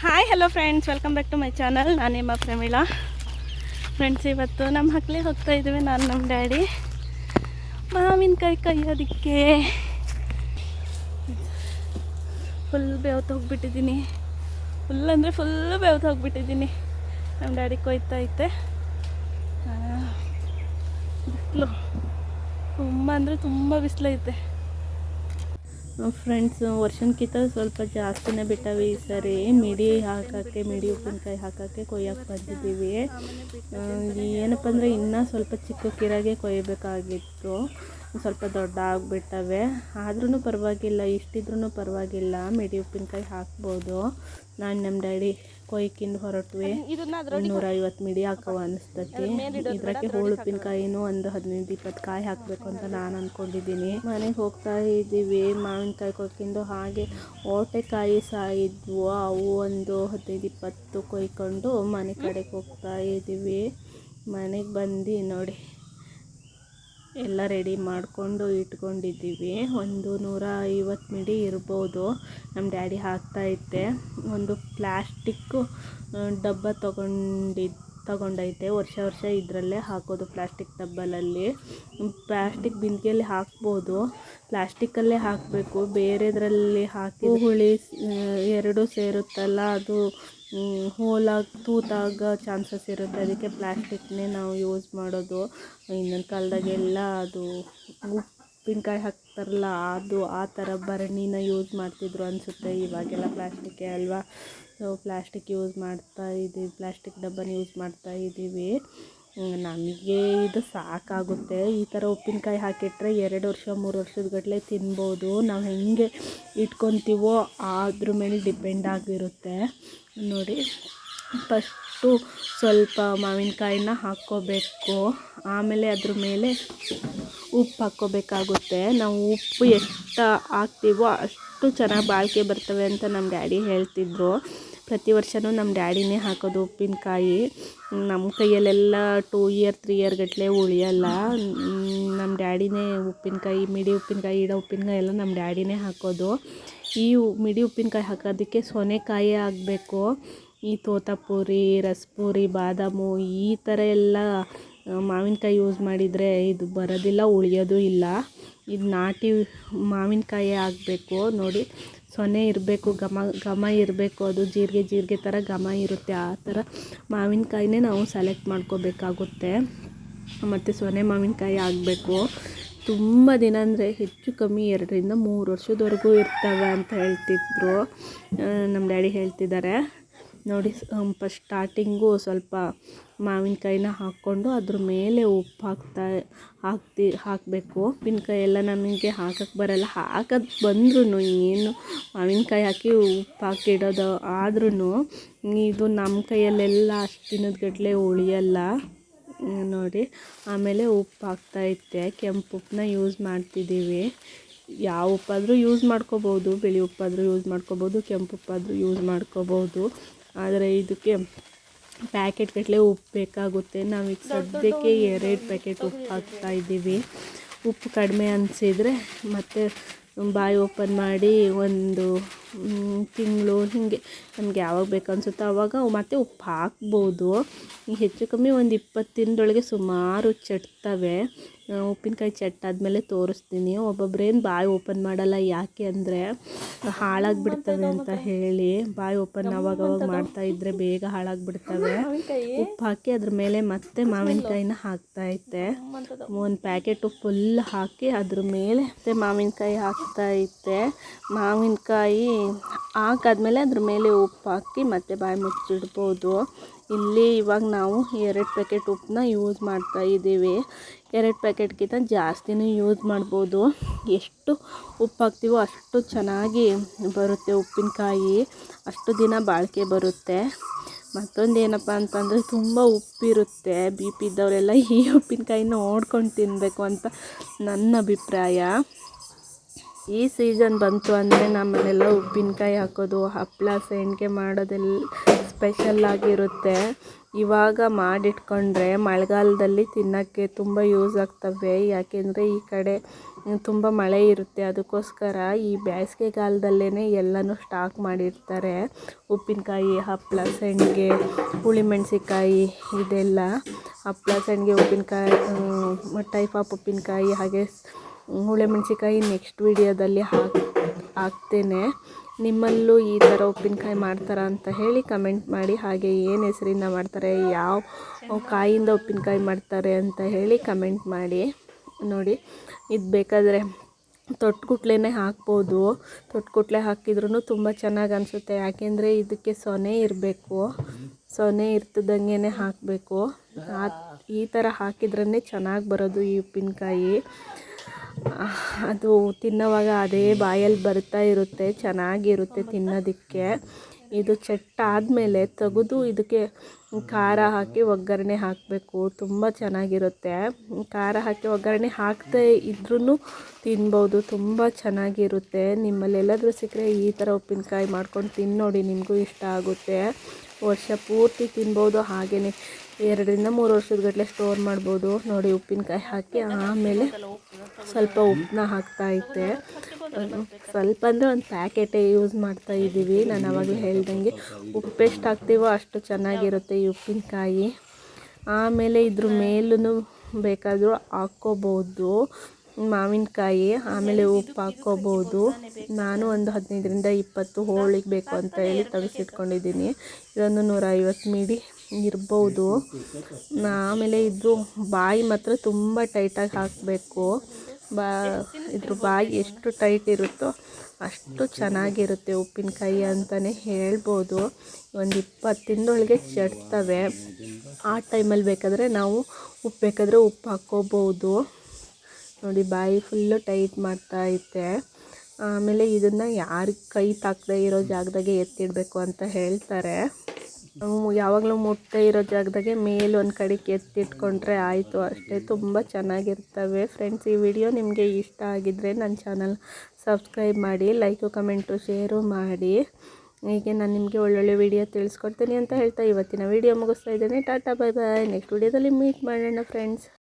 Hi hello friends, welcome back to my channel. ನಾನು ನಿಮ್ಮ Pramila. Friends, ಇವತ್ತು ನಮ್ಮ ಮಕ್ಕಳೇ ಹೋಗ್ತಾ ಇದ್ದೀವಿ. ನಾನು ನಮ್ಮ ಡ್ಯಾಡಿ ಮಾವಿನಕಾಯಿ ಕೈಯೋದಕ್ಕೆ ಫುಲ್ ಬೆವತ್ತು ಹೋಗ್ಬಿಟ್ಟಿದ್ದೀನಿ. ಫುಲ್ ಅಂದರೆ ಫುಲ್ಲು ಬೆವತ್ತು ಹೋಗ್ಬಿಟ್ಟಿದ್ದೀನಿ. ನಮ್ಮ ಡ್ಯಾಡಿ ಕೊಯ್ತಾ ಐತೆ. ಬಿಸಿಲು ತುಂಬ ಅಂದರೆ ತುಂಬ ಬಿಸಿಲೈತೆ ಫ್ರೆಂಡ್ಸ್. ವರ್ಷಕ್ಕಿಂತ ಸ್ವಲ್ಪ ಜಾಸ್ತಿನೇ ಬಿಟ್ಟವೆ ಈ ಸರಿ. ಮಿಡಿ ಉಪ್ಪಿನಕಾಯಿ ಹಾಕೋಕ್ಕೆ ಕೊಯ್ಯಕ್ಕೆ ಬಂದಿದ್ದೀವಿ. ಏನಪ್ಪ ಅಂದರೆ ಇನ್ನೂ ಸ್ವಲ್ಪ ಚಿಕ್ಕಕ್ಕಿರಾಗೆ ಕೊಯ್ಯಬೇಕಾಗಿತ್ತು. ಸ್ವಲ್ಪ ದೊಡ್ಡ ಆಗಿಬಿಟ್ಟವೆ. ಆದ್ರೂ ಪರವಾಗಿಲ್ಲ, ಇಷ್ಟಿದ್ರೂ ಪರವಾಗಿಲ್ಲ, ಮಿಡಿ ಉಪ್ಪಿನಕಾಯಿ ಹಾಕ್ಬೋದು. ನಾನು ನಮ್ಮ ಡ್ಯಾಡಿ ಕೊಯ್ಕಿಂದು ಹೊರಟ್ವಿ. 150 ಮಿಡಿ ಹಾಕವ ಅನಿಸ್ತತಿ. ಇದ್ರಾಗೆ ಹೋಳು ಉಪ್ಪಿನಕಾಯಿನೂ ಒಂದು 15-20 ಕಾಯಿ ಹಾಕಬೇಕು ಅಂತ ನಾನು ಅಂದ್ಕೊಂಡಿದ್ದೀನಿ. ಮನೆಗೆ ಹೋಗ್ತಾ ಇದ್ದೀವಿ. ಮಾವಿನಕಾಯಿ ಕೊಯ್ಕಿಂದು ಹಾಗೆ ಓಟೆಕಾಯಿ ಇದ್ವು, ಅವು ಒಂದು 15-20 ಕೊಯ್ಕೊಂಡು ಮನೆ ಕಡೆಗೆ ಹೋಗ್ತಾ ಇದ್ದೀವಿ. ಮನೆಗೆ ಬಂದು ನೋಡಿ ಎಲ್ಲ ರೆಡಿ ಮಾಡಿಕೊಂಡು ಇಟ್ಕೊಂಡಿದ್ದೀವಿ. ಒಂದು 150 ಮಿಡಿ ಇರ್ಬೋದು. ನಮ್ಮ ಡ್ಯಾಡಿ ಹಾಕ್ತಾಯಿದ್ದೆ. ಒಂದು ಪ್ಲ್ಯಾಸ್ಟಿಕ್ಕು ಡಬ್ಬ ತಗೊಂಡೈತೆ. ವರ್ಷ ಇದರಲ್ಲೇ ಹಾಕೋದು, ಪ್ಲ್ಯಾಸ್ಟಿಕ್ ಡಬ್ಬಲಲ್ಲಿ. ಪ್ಲ್ಯಾಸ್ಟಿಕ್ ಬಿಂದಿಗೆಯಲ್ಲಿ ಹಾಕ್ಬೋದು, ಪ್ಲ್ಯಾಸ್ಟಿಕ್ಕಲ್ಲೇ ಹಾಕಬೇಕು. ಬೇರೆದ್ರಲ್ಲಿ ಹಾಕಿ ಹುಳಿ ಎರಡೂ ಸೇರುತ್ತಲ್ಲ, ಅದು ಹೋಲಾಗಿ ತೂತಾಗ ಚಾನ್ಸಸ್ ಇರುತ್ತೆ. ಅದಕ್ಕೆ ಪ್ಲ್ಯಾಸ್ಟಿಕ್ನೇ ನಾವು ಯೂಸ್ ಮಾಡೋದು. ಇನ್ನೊಂದು ಕಾಲದಾಗೆಲ್ಲ ಅದು ಉಪ್ಪಿನಕಾಯಿ ಹಾಕ್ತಾರಲ್ಲ, ಅದು ಆ ಥರ ಭರಣಿನ ಯೂಸ್ ಮಾಡ್ತಿದ್ರು ಅನಿಸುತ್ತೆ. ಇವಾಗೆಲ್ಲ ಪ್ಲ್ಯಾಸ್ಟಿಕ್ಕೇ ಅಲ್ವಾ. ಸೊ ಪ್ಲ್ಯಾಸ್ಟಿಕ್ ಯೂಸ್ ಮಾಡ್ತಾಯಿದ್ದೀವಿ, ಪ್ಲ್ಯಾಸ್ಟಿಕ್ ಡಬ್ಬನ ಯೂಸ್ ಮಾಡ್ತಾಯಿದ್ದೀವಿ. ನಮಗೆ ಇದು ಸಾಕಾಗುತ್ತೆ. ಈ ಥರ ಉಪ್ಪಿನಕಾಯಿ ಹಾಕಿಟ್ರೆ 2 ವರ್ಷ 3 ವರ್ಷದ ಗಟ್ಟಲೆ ತಿನ್ಬೋದು. ನಾವು ಹೆಂಗೆ ಇಟ್ಕೊತೀವೋ ಅದ್ರ ಮೇಲೆ ಡಿಪೆಂಡ್ ಆಗಿರುತ್ತೆ. ನೋಡಿ, ಫಸ್ಟು ಸ್ವಲ್ಪ ಮಾವಿನಕಾಯಿನ ಹಾಕ್ಕೋಬೇಕು. ಆಮೇಲೆ ಅದ್ರ ಮೇಲೆ ಉಪ್ಪು ಹಾಕ್ಕೋಬೇಕಾಗುತ್ತೆ. ನಾವು ಉಪ್ಪು ಎಷ್ಟು ಹಾಕ್ತೀವೋ ಅಷ್ಟು ಚೆನ್ನಾಗಿ ಬಾಳಿಕೆ ಬರ್ತವೆ ಅಂತ ನಮ್ಮ ಡ್ಯಾಡಿ ಹೇಳ್ತಿದ್ರು. ಪ್ರತಿ ವರ್ಷವೂ ನಮ್ಮ ಡ್ಯಾಡಿನೇ ಹಾಕೋದು ಉಪ್ಪಿನಕಾಯಿ. ನಮ್ಮ ಕೈಯಲ್ಲೆಲ್ಲ 2 ಇಯರ್ 3 ಇಯರ್ ಗಟ್ಟಲೆ ಉಳಿಯಲ್ಲ. ನಮ್ಮ ಡ್ಯಾಡಿನೇ ಉಪ್ಪಿನಕಾಯಿ, ಮಿಡಿ ಉಪ್ಪಿನಕಾಯಿ, ಇಡೋ ಉಪ್ಪಿನಕಾಯಿ ಎಲ್ಲ ನಮ್ಮ ಡ್ಯಾಡಿನೇ ಹಾಕೋದು. ಈ ಮಿಡಿ ಉಪ್ಪಿನಕಾಯಿ ಹಾಕೋದಕ್ಕೆ ಸೊನೆಕಾಯಿ ಆಗಬೇಕು. ಈ ತೋತಾಪುರಿ, ರಸಪುರಿ, ಬಾದಾಮು ಈ ಥರ ಎಲ್ಲ ಮಾವಿನಕಾಯಿ ಯೂಸ್ ಮಾಡಿದರೆ ಇದು ಬರೋದಿಲ್ಲ, ಉಳಿಯೋದು ಇಲ್ಲ. ಇದು ನಾಟಿ ಮಾವಿನಕಾಯಿ ಆಗಬೇಕು. ನೋಡಿ, ಸೊನೆ ಇರಬೇಕು, ಘಮ ಇರಬೇಕು. ಅದು ಜೀರಿಗೆ ಥರ ಘಮ ಇರುತ್ತೆ. ಆ ಥರ ಮಾವಿನಕಾಯಿನೇ ನಾವು ಸೆಲೆಕ್ಟ್ ಮಾಡ್ಕೋಬೇಕಾಗುತ್ತೆ. ಮತ್ತು ಸೊನೆ ಮಾವಿನಕಾಯಿ ಆಗಬೇಕು. ತುಂಬ ದಿನ ಅಂದರೆ ಹೆಚ್ಚು ಕಮ್ಮಿ 2ರಿಂದ 3 ವರ್ಷದವರೆಗೂ ಇರ್ತವೆ ಅಂತ ಹೇಳ್ತಿದ್ರು. ನಮ್ಮ ಡ್ಯಾಡಿ ಹೇಳ್ತಿದ್ದಾರೆ. ನೋಡಿ, ಫಸ್ಟ್ ಸ್ಟಾರ್ಟಿಂಗು ಸ್ವಲ್ಪ ಮಾವಿನಕಾಯಿನ ಹಾಕ್ಕೊಂಡು ಅದ್ರ ಮೇಲೆ ಉಪ್ಪು ಹಾಕಬೇಕು. ಉಪ್ಪಿನಕಾಯಿ ಎಲ್ಲ ನಮಗೆ ಹಾಕಕ್ಕೆ ಬರಲ್ಲ. ಹಾಕೋದು ಬಂದ್ರೂ ಏನು ಮಾವಿನಕಾಯಿ ಹಾಕಿ ಉಪ್ಪು ಹಾಕಿಡೋದು ಆದ್ರೂ ಇದು ನಮ್ಮ ಕೈಯಲ್ಲೆಲ್ಲ ಅಷ್ಟು ದಿನದ ಗಟ್ಟಲೆ ಉಳಿಯಲ್ಲ. ನೋಡಿ, ಆಮೇಲೆ ಉಪ್ಪು ಹಾಕ್ತಾಯಿದ್ದೆ. ಕೆಂಪು ಉಪ್ಪನ್ನ ಯೂಸ್ ಮಾಡ್ತಿದ್ದೀವಿ. ಯಾವ ಉಪ್ಪಾದರೂ ಯೂಸ್ ಮಾಡ್ಕೋಬೋದು. ಬಿಳಿ ಉಪ್ಪಾದರೂ ಯೂಸ್ ಮಾಡ್ಕೋಬೋದು, ಕೆಂಪು ಉಪ್ಪಾದರೂ ಯೂಸ್ ಮಾಡ್ಕೋಬೋದು. ಆದರೆ ಇದಕ್ಕೆ ಪ್ಯಾಕೆಟ್ ಗಟ್ಟಲೆ ಉಪ್ಪು ಬೇಕಾಗುತ್ತೆ. ನಾವೀಗ ಸದ್ಯಕ್ಕೆ 2 ಪ್ಯಾಕೆಟ್ ಉಪ್ಪು ಹಾಕ್ತಾಯಿದ್ದೀವಿ. ಉಪ್ಪು ಕಡಿಮೆ ಅನಿಸಿದರೆ ಮತ್ತೆ ಬಾಯಿ ಓಪನ್ ಮಾಡಿ ಒಂದು ತಿಂಗಳು ಹೀಗೆ ನಮ್ಗೆ ಯಾವಾಗ ಬೇಕು ಅನಿಸುತ್ತೋ ಆವಾಗ ಮತ್ತೆ ಉಪ್ಪು ಹಾಕ್ಬೋದು. ಹೆಚ್ಚು ಕಮ್ಮಿ ಒಂದು 20 ದಿನದೊಳಗೆ ಸುಮಾರು ಚಟ್ತವೆ. ಉಪ್ಪಿನಕಾಯಿ ಚಟ್ಟಾದ್ಮೇಲೆ ತೋರಿಸ್ತೀನಿ. ಒಬ್ಬೊಬ್ರೇನು ಬಾಯಿ ಓಪನ್ ಮಾಡಲ್ಲ. ಯಾಕೆ ಅಂದರೆ ಹಾಳಾಗಿಬಿಡ್ತವೆ ಅಂತ ಹೇಳಿ ಬಾಯಿ ಓಪನ್ ಅವಾಗವಾಗ ಮಾಡ್ತಾಯಿದ್ರೆ ಬೇಗ ಹಾಳಾಗಿಬಿಡ್ತವೆ. ಉಪ್ಪು ಹಾಕಿ ಅದ್ರ ಮೇಲೆ ಮತ್ತೆ ಮಾವಿನಕಾಯಿನ ಹಾಕ್ತಾಯಿದ್ದೆ. ಒಂದು ಪ್ಯಾಕೆಟು ಫುಲ್ ಹಾಕಿ ಅದ್ರ ಮೇಲೆ ಮತ್ತೆ ಮಾವಿನಕಾಯಿ ಹಾಕ್ತಾಯಿದ್ದೆ. ಮಾವಿನಕಾಯಿ ಹಾಕಾದ್ಮೇಲೆ ಅದ್ರ ಮೇಲೆ ಉಪ್ಪು ಹಾಕಿ ಮತ್ತೆ ಬಾಯಿ ಮುಚ್ಚಿಡ್ಬೋದು. ಇಲ್ಲಿ ಇವಾಗ ನಾವು 2 ಪ್ಯಾಕೆಟ್ ಉಪ್ಪನ್ನ ಯೂಸ್ ಮಾಡ್ತಾಯಿದ್ದೀವಿ. 2 ಪ್ಯಾಕೆಟ್ಗಿಂತ ಜಾಸ್ತಿನೂ ಯೂಸ್ ಮಾಡ್ಬೋದು. ಎಷ್ಟು ಉಪ್ಪು ಹಾಕ್ತೀವೋ ಅಷ್ಟು ಚೆನ್ನಾಗಿ ಬರುತ್ತೆ ಉಪ್ಪಿನಕಾಯಿ, ಅಷ್ಟು ದಿನ ಬಾಳಿಕೆ ಬರುತ್ತೆ. ಮತ್ತೊಂದು ಏನಪ್ಪ ಅಂತಂದರೆ ತುಂಬ ಉಪ್ಪಿರುತ್ತೆ. BP ಇದ್ದವರೆಲ್ಲ ಈ ಉಪ್ಪಿನಕಾಯಿನ ನೋಡ್ಕೊಂಡು ತಿನ್ನಬೇಕು ಅಂತ ನನ್ನ ಅಭಿಪ್ರಾಯ. ಈ ಸೀಸನ್ ಬಂತು ಅಂದರೆ ನಮ್ಮನೆಲ್ಲ ಉಪ್ಪಿನಕಾಯಿ ಹಾಕೋದು, ಹಪ್ಪಳ ಸಂಡಿಗೆ ಮಾಡೋದೆಲ್ಲ ಸ್ಪೆಷಲ್ಲಾಗಿರುತ್ತೆ. ಇವಾಗ ಮಾಡಿಟ್ಕೊಂಡ್ರೆ ಮಳೆಗಾಲದಲ್ಲಿ ತಿನ್ನೋಕ್ಕೆ ತುಂಬ ಯೂಸ್ ಆಗ್ತವೆ. ಯಾಕೆಂದರೆ ಈ ಕಡೆ ತುಂಬ ಮಳೆ ಇರುತ್ತೆ. ಅದಕ್ಕೋಸ್ಕರ ಈ ಬೇಸಿಗೆಗಾಲದಲ್ಲೇ ಎಲ್ಲನೂ ಸ್ಟಾಕ್ ಮಾಡಿರ್ತಾರೆ. ಉಪ್ಪಿನಕಾಯಿ, ಹಪ್ಪಳ, ಸಂಡಿಗೆ, ಹುಳಿಮೆಣಸಿಕಾಯಿ ಇದೆಲ್ಲ. ಹಪ್ಪಳ, ಸಂಡಿಗೆ, ಉಪ್ಪಿನಕಾಯಿ, ಟೈಪ್ ಆಫ್ ಉಪ್ಪಿನಕಾಯಿ, ಹಾಗೆ ಹುಳಿಮೆಣಸಿಕಾಯಿ ನೆಕ್ಸ್ಟ್ ವಿಡಿಯೋದಲ್ಲಿ ಹಾಕ್ತೇನೆ. ನಿಮ್ಮಲ್ಲೂ ಈ ಥರ ಉಪ್ಪಿನಕಾಯಿ ಮಾಡ್ತಾರಾ ಅಂತ ಹೇಳಿ ಕಮೆಂಟ್ ಮಾಡಿ. ಹಾಗೆ ಏನು ಹೆಸರಿಂದ ಮಾಡ್ತಾರೆ, ಯಾವ ಕಾಯಿಂದ ಉಪ್ಪಿನಕಾಯಿ ಮಾಡ್ತಾರೆ ಅಂತ ಹೇಳಿ ಕಮೆಂಟ್ ಮಾಡಿ. ನೋಡಿ, ಇದು ಬೇಕಾದರೆ ತೊಟ್ಕುಟ್ಲೆನೇ ಹಾಕ್ಬೋದು. ತೊಟ್ಕುಟ್ಲೆ ಹಾಕಿದ್ರೂ ತುಂಬ ಚೆನ್ನಾಗಿ ಅನಿಸುತ್ತೆ. ಯಾಕೆಂದರೆ ಇದಕ್ಕೆ ಸೊನೆ ಇರಬೇಕು. ಸೊನೆ ಇರ್ತದಂಗೆ ಹಾಕಬೇಕು. ಈ ಥರ ಹಾಕಿದ್ರೇ ಚೆನ್ನಾಗಿ ಬರೋದು ಈ ಉಪ್ಪಿನಕಾಯಿ. ಅದು ತಿನ್ನೋವಾಗ ಅದೇ ಬಾಯಲ್ಲಿ ಬರ್ತಾ ಇರುತ್ತೆ, ಚೆನ್ನಾಗಿರುತ್ತೆ ತಿನ್ನೋದಕ್ಕೆ. ಇದು ಆದಮೇಲೆ ತೆಗೆದು ಇದಕ್ಕೆ ಖಾರ ಹಾಕಿ ಒಗ್ಗರಣೆ ಹಾಕಬೇಕು. ತುಂಬ ಚೆನ್ನಾಗಿರುತ್ತೆ. ಖಾರ ಹಾಕಿ ಒಗ್ಗರಣೆ ಹಾಕದೇ ಇದ್ರೂ ತಿನ್ಬೋದು, ತುಂಬ ಚೆನ್ನಾಗಿರುತ್ತೆ. ನಿಮ್ಮಲ್ಲೆಲ್ಲಾದರೂ ಸಿಕ್ಕರೆ ಈ ಥರ ಉಪ್ಪಿನಕಾಯಿ ಮಾಡ್ಕೊಂಡು ತಿನ್ನೋಡಿ, ನಿಮಗೂ ಇಷ್ಟ ಆಗುತ್ತೆ. ವರ್ಷ ಪೂರ್ತಿ ತಿನ್ಬೋದು. ಹಾಗೆಯೇ 2-3 ವರ್ಷದ ಸ್ಟೋರ್ ಮಾಡ್ಬೋದು. ನೋಡಿ, ಉಪ್ಪಿನಕಾಯಿ ಹಾಕಿ ಆಮೇಲೆ ಸ್ವಲ್ಪ ಉಪ್ಪನ್ನ ಹಾಕ್ತಾಯಿದ್ದೆ. ಸ್ವಲ್ಪ ಅಂದರೆ ಒಂದು ಪ್ಯಾಕೆಟೇ ಯೂಸ್ ಮಾಡ್ತಾಯಿದ್ದೀವಿ. ನಾನು ಆವಾಗಲೇ ಹೇಳ್ದಂಗೆ ಉಪ್ಪು ಎಷ್ಟು ಹಾಕ್ತೀವೋ ಅಷ್ಟು ಚೆನ್ನಾಗಿರುತ್ತೆ ಈ ಉಪ್ಪಿನಕಾಯಿ. ಆಮೇಲೆ ಇದ್ರ ಮೇಲೂ ಬೇಕಾದರೂ ಹಾಕ್ಕೋಬೋದು ಮಾವಿನಕಾಯಿ. ಆಮೇಲೆ ಉಪ್ಪು ಹಾಕ್ಕೋಬೋದು. ನಾನು ಒಂದು 15-20 ಹೋಳಿಗೆ ಬೇಕು ಅಂತ ಹೇಳಿ ತೆಗೆಸಿಟ್ಕೊಂಡಿದ್ದೀನಿ. ಇದೊಂದು 150 ಮಿಡಿ ಇರ್ಬೋದು. ಆಮೇಲೆ ಇದು ಬಾಯಿ ಮಾತ್ರ ತುಂಬ ಟೈಟಾಗಿ ಹಾಕಬೇಕು. ಇದ್ರ ಬಾಯಿ ಎಷ್ಟು ಟೈಟ್ ಇರುತ್ತೋ ಅಷ್ಟು ಚೆನ್ನಾಗಿರುತ್ತೆ ಉಪ್ಪಿನಕಾಯಿ ಅಂತಲೇ ಹೇಳ್ಬೋದು. ಒಂದು 20 ದಿನದೊಳಗೆ ಚೆಡ್ತವೆ. ಆ ಟೈಮಲ್ಲಿ ಬೇಕಾದರೆ ನಾವು ಉಪ್ಪು ಹಾಕ್ಕೋಬೋದು. ನೋಡಿ, ಬಾಯಿ ಫುಲ್ಲು ಟೈಟ್ ಮಾಡ್ತಾ ಐತೆ. ಆಮೇಲೆ ಇದನ್ನು ಯಾರಿಗೆ ಕೈ ತಾಕದೇ ಇರೋ ಜಾಗದಾಗೆ ಎತ್ತಿಡಬೇಕು ಅಂತ ಹೇಳ್ತಾರೆ. ಯಾವಾಗಲೂ ಮುಟ್ಟದೇ ಇರೋ ಜಾಗದಾಗೆ ಮೇಲೊಂದು ಕಡೆಗೆ ಎತ್ತಿಟ್ಕೊಂಡ್ರೆ ಆಯಿತು ಅಷ್ಟೇ. ತುಂಬ ಚೆನ್ನಾಗಿರ್ತವೆ ಫ್ರೆಂಡ್ಸ್. ಈ ವಿಡಿಯೋ ನಿಮಗೆ ಇಷ್ಟ ಆಗಿದ್ದರೆ ನನ್ನ ಚಾನಲ್ ಸಬ್ಸ್ಕ್ರೈಬ್ ಮಾಡಿ, ಲೈಕು, ಕಮೆಂಟು, ಶೇರು ಮಾಡಿ. ಹೀಗೆ ನಾನು ನಿಮಗೆ ಒಳ್ಳೊಳ್ಳೆ ವಿಡಿಯೋ ತಿಳಿಸ್ಕೊಡ್ತೀನಿ ಅಂತ ಹೇಳ್ತಾ ಇವತ್ತಿನ ವಿಡಿಯೋ ಮುಗಿಸ್ತಾ ಇದ್ದೇನೆ. ಟಾಟಾ, ಬೈ ಬಾಯ್. ನೆಕ್ಸ್ಟ್ ವಿಡಿಯೋದಲ್ಲಿ ಮೀಟ್ ಮಾಡೋಣ ಫ್ರೆಂಡ್ಸ್.